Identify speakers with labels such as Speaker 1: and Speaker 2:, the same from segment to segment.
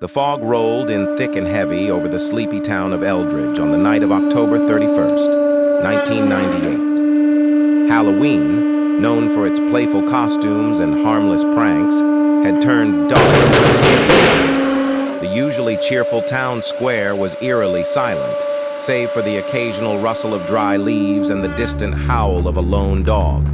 Speaker 1: The fog rolled in thick and heavy over the sleepy town of Eldridge on the night of October 31st, 1998. Halloween, known for its playful costumes and harmless pranks, had turned dark. The usually cheerful town square was eerily silent, save for the occasional rustle of dry leaves and the distant howl of a lone dog.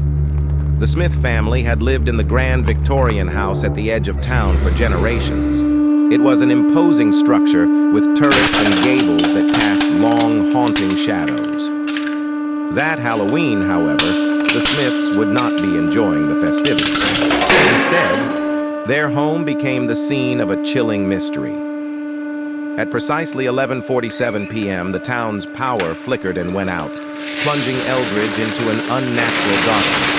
Speaker 1: The Smith family had lived in the grand Victorian house at the edge of town for generations. It was an imposing structure with turrets and gables that cast long, haunting shadows. That Halloween, however, the Smiths would not be enjoying the festivities. Instead, their home became the scene of a chilling mystery. At precisely 11:47 p.m., the town's power flickered and went out, plunging Eldridge into an unnatural darkness.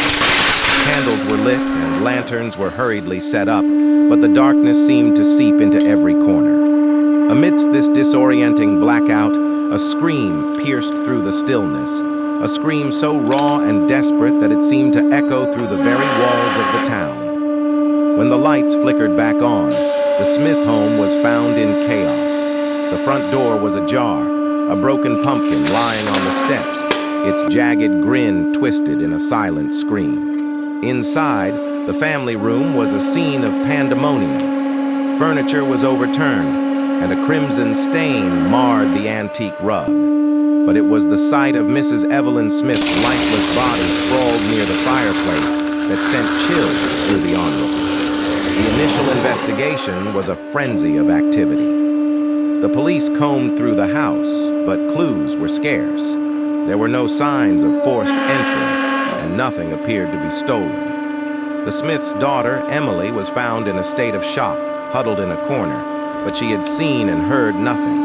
Speaker 1: Candles were lit and lanterns were hurriedly set up, but the darkness seemed to seep into every corner. Amidst this disorienting blackout, a scream pierced through the stillness, a scream so raw and desperate that it seemed to echo through the very walls of the town. When the lights flickered back on, the Smith home was found in chaos. The front door was ajar, a broken pumpkin lying on the steps, its jagged grin twisted in a silent scream. Inside, the family room was a scene of pandemonium. Furniture was overturned, and a crimson stain marred the antique rug. But it was the sight of Mrs. Evelyn Smith's lifeless body sprawled near the fireplace that sent chills through the onlookers. The initial investigation was a frenzy of activity. The police combed through the house, but clues were scarce. There were no signs of forced entry, and nothing appeared to be stolen. The Smith's daughter, Emily, was found in a state of shock, huddled in a corner, but she had seen and heard nothing.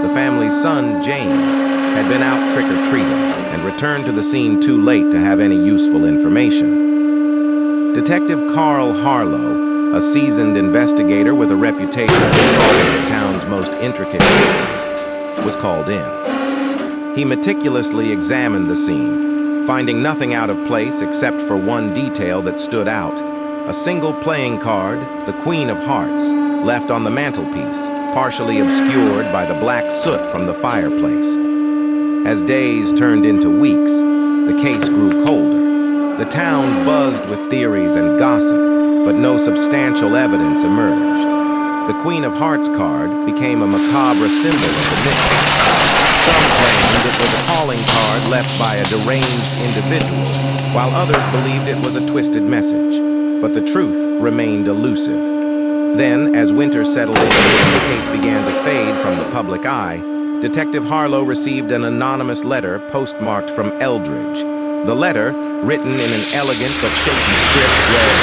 Speaker 1: The family's son, James, had been out trick-or-treating and returned to the scene too late to have any useful information. Detective Carl Harlow, a seasoned investigator with a reputation for solving the town's most intricate cases, was called in. He meticulously examined the scene, finding nothing out of place except for one detail that stood out: a single playing card, the Queen of Hearts, left on the mantelpiece, partially obscured by the black soot from the fireplace. As days turned into weeks, the case grew colder. The town buzzed with theories and gossip, but no substantial evidence emerged. The Queen of Hearts card became a macabre symbol of the mystery. Some claimed it was a calling card left by a deranged individual, while others believed it was a twisted message. But the truth remained elusive. Then, as winter settled in and the case began to fade from the public eye, Detective Harlow received an anonymous letter postmarked from Eldridge. The letter, written in an elegant but shaky script, read,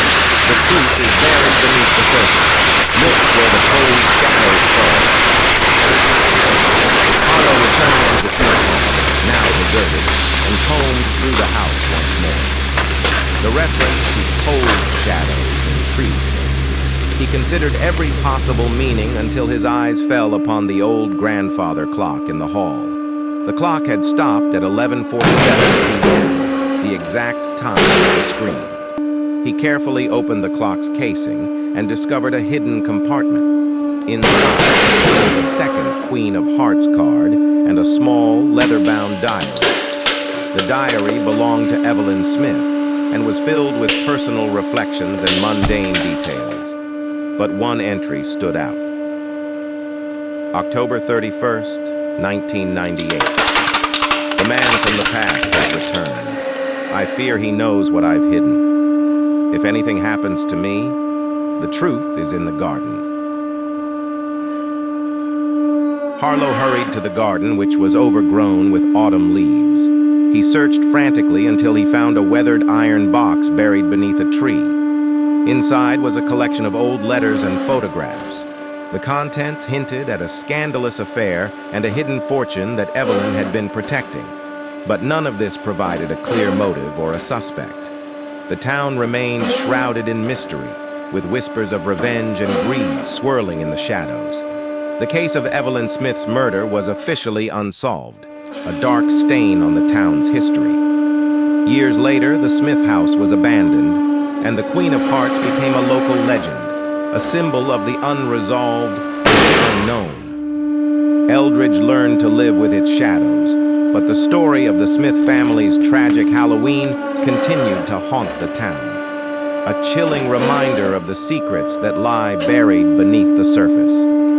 Speaker 1: "The truth is buried beneath the surface. Look where the cold shadows fall." Harlow returned to the Smith home, now deserted, and combed through the house once more. The reference to cold shadows intrigued him. He considered every possible meaning until his eyes fell upon the old grandfather clock in the hall. The clock had stopped at 11:47 p.m., the exact time of the scream. He carefully opened the clock's casing and discovered a hidden compartment. Inside, there was a second Queen of Hearts card and a small, leather-bound diary. The diary belonged to Evelyn Smith and was filled with personal reflections and mundane details. But one entry stood out. October 31st, 1998. The man from the past has returned. I fear he knows what I've hidden. If anything happens to me, the truth is in the garden. Harlow hurried to the garden, which was overgrown with autumn leaves. He searched frantically until he found a weathered iron box buried beneath a tree. Inside was a collection of old letters and photographs. The contents hinted at a scandalous affair and a hidden fortune that Evelyn had been protecting. But none of this provided a clear motive or a suspect. The town remained shrouded in mystery, with whispers of revenge and greed swirling in the shadows. The case of Evelyn Smith's murder was officially unsolved, a dark stain on the town's history. Years later, the Smith house was abandoned, and the Queen of Hearts became a local legend, a symbol of the unresolved, unknown. Eldridge learned to live with its shadows, but the story of the Smith family's tragic Halloween continued to haunt the town, a chilling reminder of the secrets that lie buried beneath the surface.